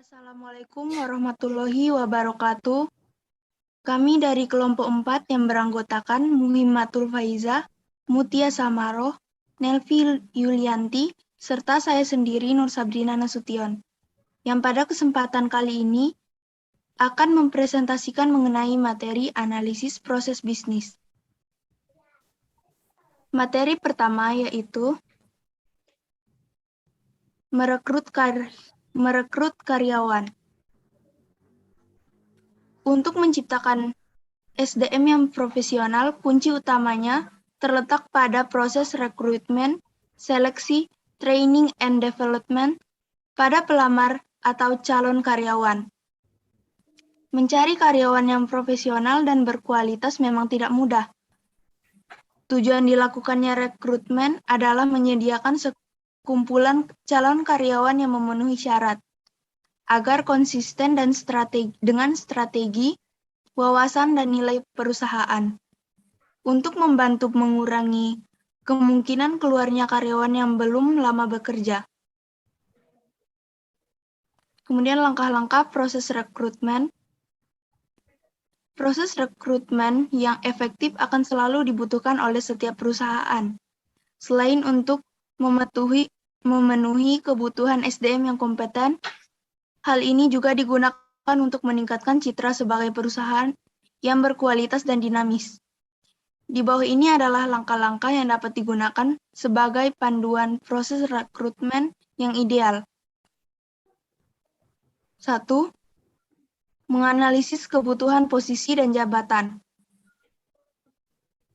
Assalamualaikum warahmatullahi wabarakatuh. Kami dari kelompok 4 yang beranggotakan Muhimmatul Faiza, Mutia Samaroh, Nelvi Yulianti, serta saya sendiri Nur Sabrina Nasution, yang pada kesempatan kali ini akan mempresentasikan mengenai materi analisis proses bisnis. Materi pertama yaitu merekrut karyawan. Untuk menciptakan SDM yang profesional, kunci utamanya terletak pada proses rekrutmen, seleksi, training and development pada pelamar atau calon karyawan. Mencari karyawan yang profesional dan berkualitas memang tidak mudah. Tujuan dilakukannya rekrutmen adalah menyediakan sekumpulan calon karyawan yang memenuhi syarat, agar konsisten dan dengan strategi, wawasan, dan nilai perusahaan. Untuk membantu mengurangi kemungkinan keluarnya karyawan yang belum lama bekerja. Kemudian langkah-langkah proses rekrutmen. Proses rekrutmen yang efektif akan selalu dibutuhkan oleh setiap perusahaan. Selain untuk memenuhi kebutuhan SDM yang kompeten, hal ini juga digunakan untuk meningkatkan citra sebagai perusahaan yang berkualitas dan dinamis. Di bawah ini adalah langkah-langkah yang dapat digunakan sebagai panduan proses rekrutmen yang ideal. 1. Menganalisis kebutuhan posisi dan jabatan.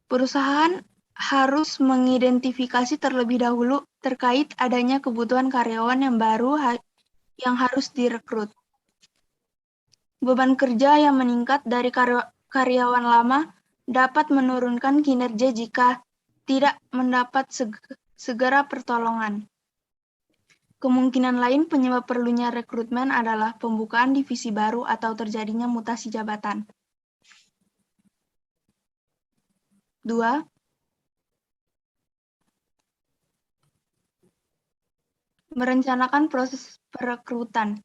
Perusahaan harus mengidentifikasi terlebih dahulu terkait adanya kebutuhan karyawan yang baru yang harus direkrut. Beban kerja yang meningkat dari karyawan lama dapat menurunkan kinerja jika tidak mendapat segera pertolongan. Kemungkinan lain penyebab perlunya rekrutmen adalah pembukaan divisi baru atau terjadinya mutasi jabatan. 2. Merencanakan proses perekrutan.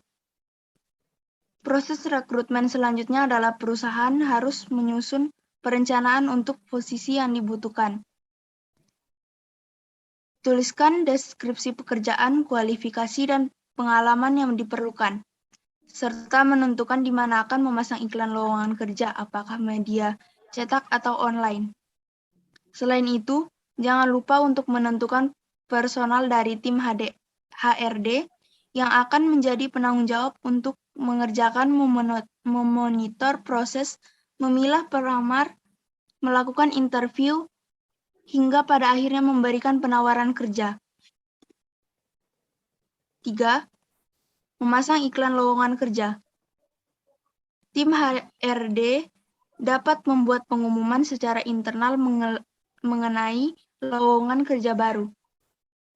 Proses rekrutmen selanjutnya adalah perusahaan harus menyusun perencanaan untuk posisi yang dibutuhkan. Tuliskan deskripsi pekerjaan, kualifikasi, dan pengalaman yang diperlukan, serta menentukan di mana akan memasang iklan lowongan kerja, apakah media cetak atau online. Selain itu, jangan lupa untuk menentukan personal dari tim HRD yang akan menjadi penanggung jawab untuk mengerjakan memonitor proses memilah pelamar, melakukan interview, hingga pada akhirnya memberikan penawaran kerja. 3. Memasang iklan lowongan kerja. Tim HRD dapat membuat pengumuman secara internal mengenai lowongan kerja baru.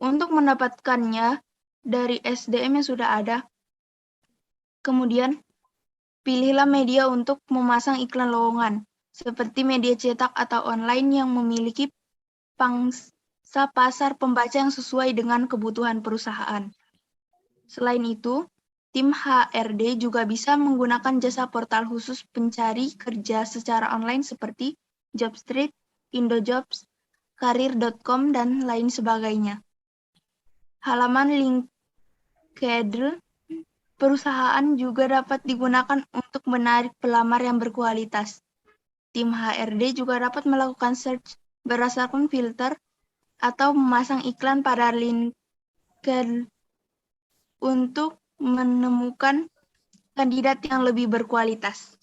Untuk mendapatkannya dari SDM yang sudah ada, kemudian pilihlah media untuk memasang iklan lowongan, seperti media cetak atau online yang memiliki pangsa pasar pembaca yang sesuai dengan kebutuhan perusahaan. Selain itu, tim HRD juga bisa menggunakan jasa portal khusus pencari kerja secara online seperti Jobstreet, Indojobs, Karir.com, dan lain sebagainya. Halaman LinkedIn perusahaan juga dapat digunakan untuk menarik pelamar yang berkualitas. Tim HRD juga dapat melakukan search berdasarkan filter atau memasang iklan pada LinkedIn untuk menemukan kandidat yang lebih berkualitas.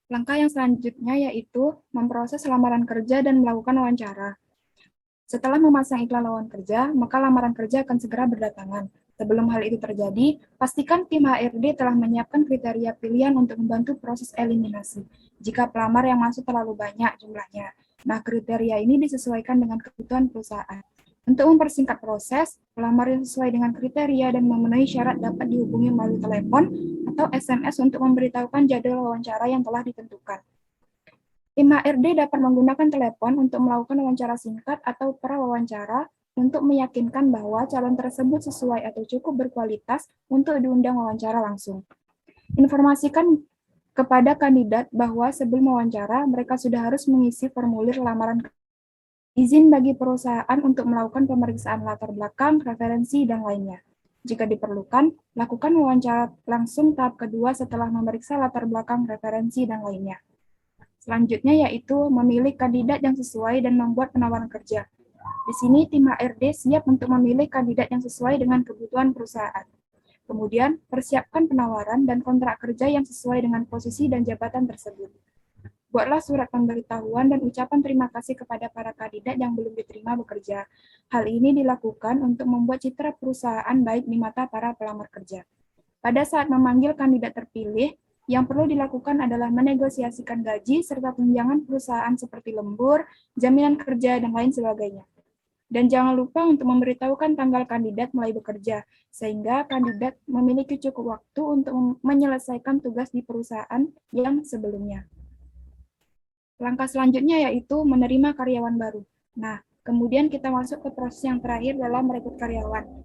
Langkah yang selanjutnya yaitu memproses lamaran kerja dan melakukan wawancara. Setelah memasang iklan lowongan kerja, maka lamaran kerja akan segera berdatangan. Sebelum hal itu terjadi, pastikan tim HRD telah menyiapkan kriteria pilihan untuk membantu proses eliminasi. Jika pelamar yang masuk terlalu banyak jumlahnya, nah kriteria ini disesuaikan dengan kebutuhan perusahaan. Untuk mempersingkat proses, pelamar yang sesuai dengan kriteria dan memenuhi syarat dapat dihubungi melalui telepon atau SMS untuk memberitahukan jadwal wawancara yang telah ditentukan. Tim HRD dapat menggunakan telepon untuk melakukan wawancara singkat atau prawawancara untuk meyakinkan bahwa calon tersebut sesuai atau cukup berkualitas untuk diundang wawancara langsung. Informasikan kepada kandidat bahwa sebelum wawancara, mereka sudah harus mengisi formulir lamaran izin bagi perusahaan untuk melakukan pemeriksaan latar belakang, referensi, dan lainnya. Jika diperlukan, lakukan wawancara langsung tahap kedua setelah memeriksa latar belakang, referensi, dan lainnya. Selanjutnya yaitu memilih kandidat yang sesuai dan membuat penawaran kerja. Di sini tim HRD siap untuk memilih kandidat yang sesuai dengan kebutuhan perusahaan. Kemudian, persiapkan penawaran dan kontrak kerja yang sesuai dengan posisi dan jabatan tersebut. Buatlah surat pemberitahuan dan ucapan terima kasih kepada para kandidat yang belum diterima bekerja. Hal ini dilakukan untuk membuat citra perusahaan baik di mata para pelamar kerja. Pada saat memanggil kandidat terpilih, yang perlu dilakukan adalah menegosiasikan gaji serta tunjangan perusahaan seperti lembur, jaminan kerja, dan lain sebagainya. Dan jangan lupa untuk memberitahukan tanggal kandidat mulai bekerja, sehingga kandidat memiliki cukup waktu untuk menyelesaikan tugas di perusahaan yang sebelumnya. Langkah selanjutnya yaitu menerima karyawan baru. Nah, kemudian kita masuk ke proses yang terakhir dalam merekrut karyawan.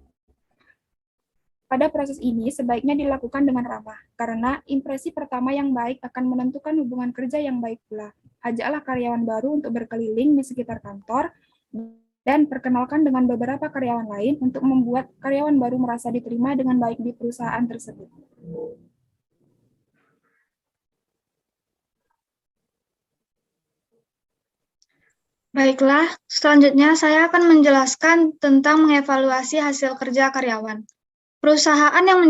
Pada proses ini sebaiknya dilakukan dengan ramah, karena impresi pertama yang baik akan menentukan hubungan kerja yang baik pula. Ajaklah karyawan baru untuk berkeliling di sekitar kantor, dan perkenalkan dengan beberapa karyawan lain untuk membuat karyawan baru merasa diterima dengan baik di perusahaan tersebut. Baiklah, selanjutnya saya akan menjelaskan tentang mengevaluasi hasil kerja karyawan. Perusahaan yang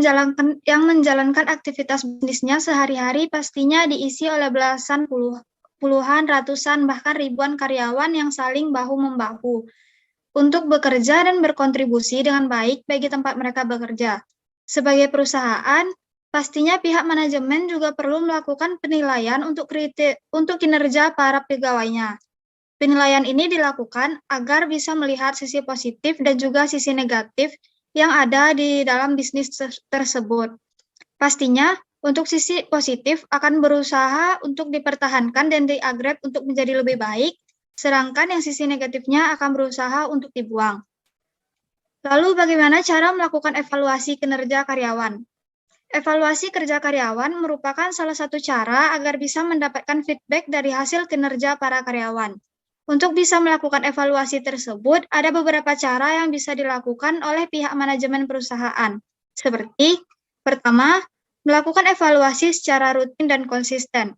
menjalankan aktivitas bisnisnya sehari-hari pastinya diisi oleh belasan, puluhan, ratusan, bahkan ribuan karyawan yang saling bahu-membahu untuk bekerja dan berkontribusi dengan baik bagi tempat mereka bekerja. Sebagai perusahaan, pastinya pihak manajemen juga perlu melakukan penilaian untuk kinerja para pegawainya. Penilaian ini dilakukan agar bisa melihat sisi positif dan juga sisi negatif yang ada di dalam bisnis tersebut. Pastinya, untuk sisi positif akan berusaha untuk dipertahankan dan di-upgrade untuk menjadi lebih baik, sedangkan yang sisi negatifnya akan berusaha untuk dibuang. Lalu bagaimana cara melakukan evaluasi kinerja karyawan? Evaluasi kerja karyawan merupakan salah satu cara agar bisa mendapatkan feedback dari hasil kinerja para karyawan. Untuk bisa melakukan evaluasi tersebut, ada beberapa cara yang bisa dilakukan oleh pihak manajemen perusahaan. Seperti, pertama, melakukan evaluasi secara rutin dan konsisten.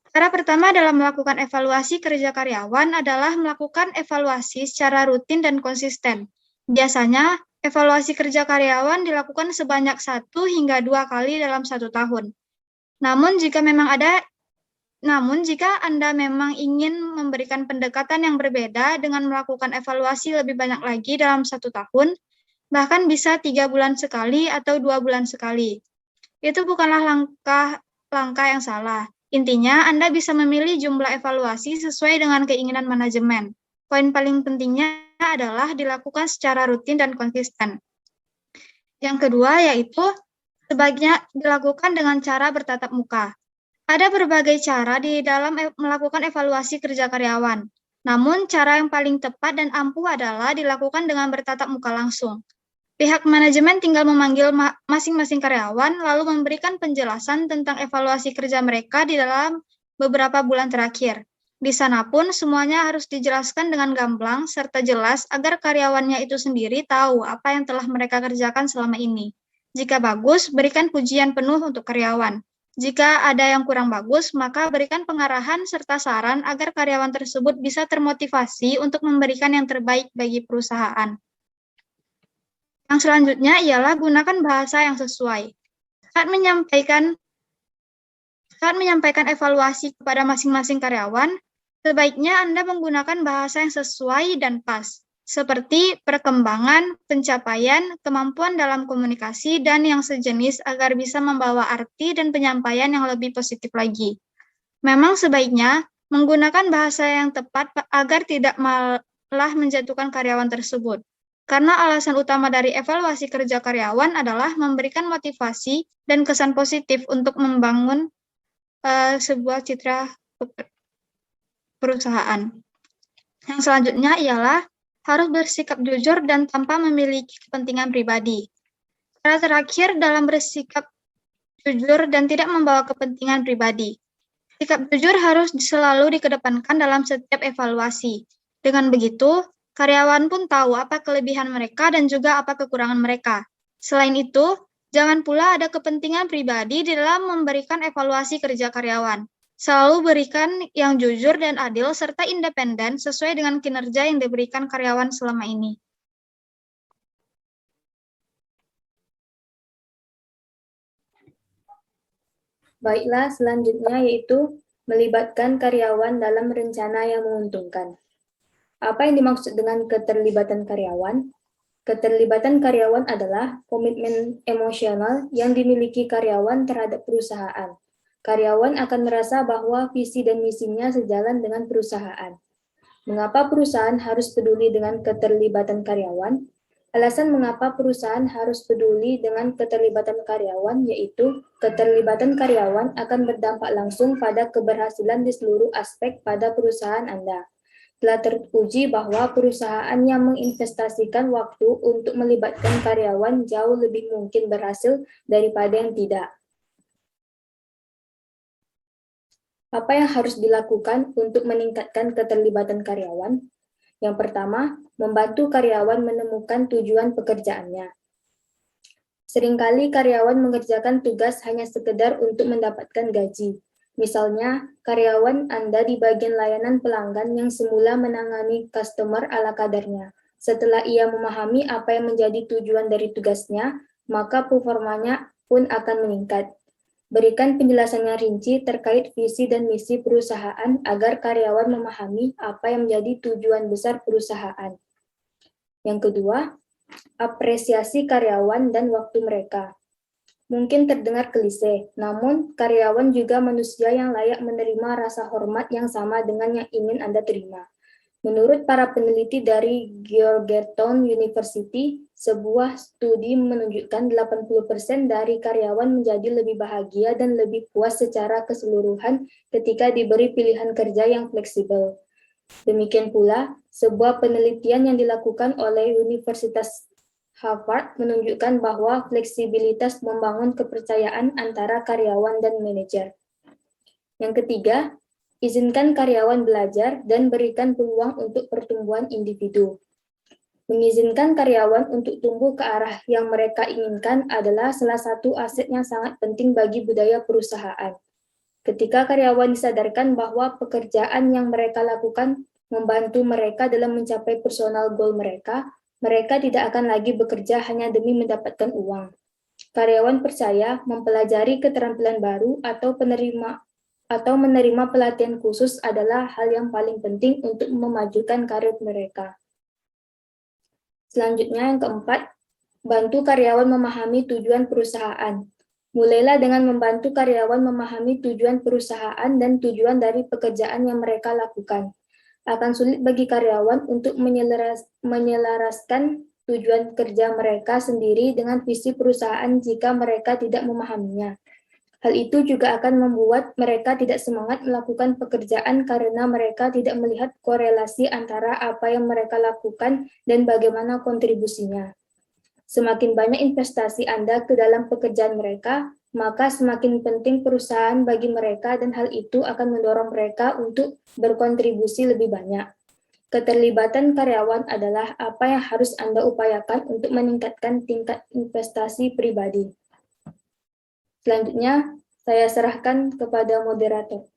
Cara pertama dalam melakukan evaluasi kerja karyawan adalah melakukan evaluasi secara rutin dan konsisten. Biasanya, evaluasi kerja karyawan dilakukan sebanyak 1 hingga 2 kali dalam 1 tahun. Namun, jika Anda memang ingin memberikan pendekatan yang berbeda dengan melakukan evaluasi lebih banyak lagi dalam 1 tahun, bahkan bisa 3 bulan sekali atau 2 bulan sekali. Itu bukanlah langkah yang salah. Intinya, Anda bisa memilih jumlah evaluasi sesuai dengan keinginan manajemen. Poin paling pentingnya adalah dilakukan secara rutin dan konsisten. Yang kedua yaitu sebaiknya dilakukan dengan cara bertatap muka. Ada berbagai cara di dalam melakukan evaluasi kerja karyawan. Namun, cara yang paling tepat dan ampuh adalah dilakukan dengan bertatap muka langsung. Pihak manajemen tinggal memanggil masing-masing karyawan, lalu memberikan penjelasan tentang evaluasi kerja mereka di dalam beberapa bulan terakhir. Di sana pun semuanya harus dijelaskan dengan gamblang serta jelas agar karyawannya itu sendiri tahu apa yang telah mereka kerjakan selama ini. Jika bagus, berikan pujian penuh untuk karyawan. Jika ada yang kurang bagus, maka berikan pengarahan serta saran agar karyawan tersebut bisa termotivasi untuk memberikan yang terbaik bagi perusahaan. Yang selanjutnya ialah gunakan bahasa yang sesuai. Saat menyampaikan evaluasi kepada masing-masing karyawan, sebaiknya Anda menggunakan bahasa yang sesuai dan pas, seperti perkembangan, pencapaian, kemampuan dalam komunikasi, dan yang sejenis agar bisa membawa arti dan penyampaian yang lebih positif lagi. Memang sebaiknya menggunakan bahasa yang tepat agar tidak malah menjatuhkan karyawan tersebut. Karena alasan utama dari evaluasi kerja karyawan adalah memberikan motivasi dan kesan positif untuk membangun sebuah citra perusahaan. Yang selanjutnya ialah harus bersikap jujur dan tanpa memiliki kepentingan pribadi. Cara terakhir dalam bersikap jujur dan tidak membawa kepentingan pribadi. Sikap jujur harus selalu dikedepankan dalam setiap evaluasi. Dengan begitu, karyawan pun tahu apa kelebihan mereka dan juga apa kekurangan mereka. Selain itu, jangan pula ada kepentingan pribadi di dalam memberikan evaluasi kerja karyawan. Selalu berikan yang jujur dan adil serta independen sesuai dengan kinerja yang diberikan karyawan selama ini. Baiklah, selanjutnya yaitu melibatkan karyawan dalam rencana yang menguntungkan. Apa yang dimaksud dengan keterlibatan karyawan? Keterlibatan karyawan adalah komitmen emosional yang dimiliki karyawan terhadap perusahaan. Karyawan akan merasa bahwa visi dan misinya sejalan dengan perusahaan. Mengapa perusahaan harus peduli dengan keterlibatan karyawan? Alasan mengapa perusahaan harus peduli dengan keterlibatan karyawan yaitu keterlibatan karyawan akan berdampak langsung pada keberhasilan di seluruh aspek pada perusahaan Anda. Telah teruji bahwa perusahaan yang menginvestasikan waktu untuk melibatkan karyawan jauh lebih mungkin berhasil daripada yang tidak. Apa yang harus dilakukan untuk meningkatkan keterlibatan karyawan? Yang pertama, membantu karyawan menemukan tujuan pekerjaannya. Seringkali karyawan mengerjakan tugas hanya sekedar untuk mendapatkan gaji. Misalnya, karyawan Anda di bagian layanan pelanggan yang semula menangani customer ala kadarnya. Setelah ia memahami apa yang menjadi tujuan dari tugasnya, maka performanya pun akan meningkat. Berikan penjelasan yang rinci terkait visi dan misi perusahaan agar karyawan memahami apa yang menjadi tujuan besar perusahaan. Yang kedua, apresiasi karyawan dan waktu mereka. Mungkin terdengar klise, namun karyawan juga manusia yang layak menerima rasa hormat yang sama dengan yang ingin Anda terima. Menurut para peneliti dari Georgetown University, sebuah studi menunjukkan 80% dari karyawan menjadi lebih bahagia dan lebih puas secara keseluruhan ketika diberi pilihan kerja yang fleksibel. Demikian pula, sebuah penelitian yang dilakukan oleh Universitas Harvard menunjukkan bahwa fleksibilitas membangun kepercayaan antara karyawan dan manajer. Yang ketiga, izinkan karyawan belajar dan berikan peluang untuk pertumbuhan individu. Mengizinkan karyawan untuk tumbuh ke arah yang mereka inginkan adalah salah satu aset yang sangat penting bagi budaya perusahaan. Ketika karyawan disadarkan bahwa pekerjaan yang mereka lakukan membantu mereka dalam mencapai personal goal mereka, mereka tidak akan lagi bekerja hanya demi mendapatkan uang. Karyawan percaya mempelajari keterampilan baru atau menerima pelatihan khusus adalah hal yang paling penting untuk memajukan karir mereka. Selanjutnya yang keempat, bantu karyawan memahami tujuan perusahaan. Mulailah dengan membantu karyawan memahami tujuan perusahaan dan tujuan dari pekerjaan yang mereka lakukan. Akan sulit bagi karyawan untuk menyelaraskan tujuan kerja mereka sendiri dengan visi perusahaan jika mereka tidak memahaminya. Hal itu juga akan membuat mereka tidak semangat melakukan pekerjaan karena mereka tidak melihat korelasi antara apa yang mereka lakukan dan bagaimana kontribusinya. Semakin banyak investasi Anda ke dalam pekerjaan mereka, maka semakin penting perusahaan bagi mereka dan hal itu akan mendorong mereka untuk berkontribusi lebih banyak. Keterlibatan karyawan adalah apa yang harus Anda upayakan untuk meningkatkan tingkat investasi pribadi. Selanjutnya, saya serahkan kepada moderator.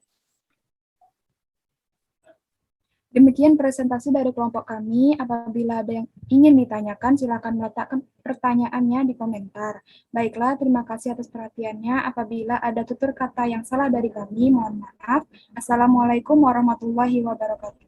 Demikian presentasi dari kelompok kami. Apabila ada yang ingin ditanyakan, silakan meletakkan pertanyaannya di komentar. Baiklah, terima kasih atas perhatiannya. Apabila ada tutur kata yang salah dari kami, mohon maaf. Assalamualaikum warahmatullahi wabarakatuh.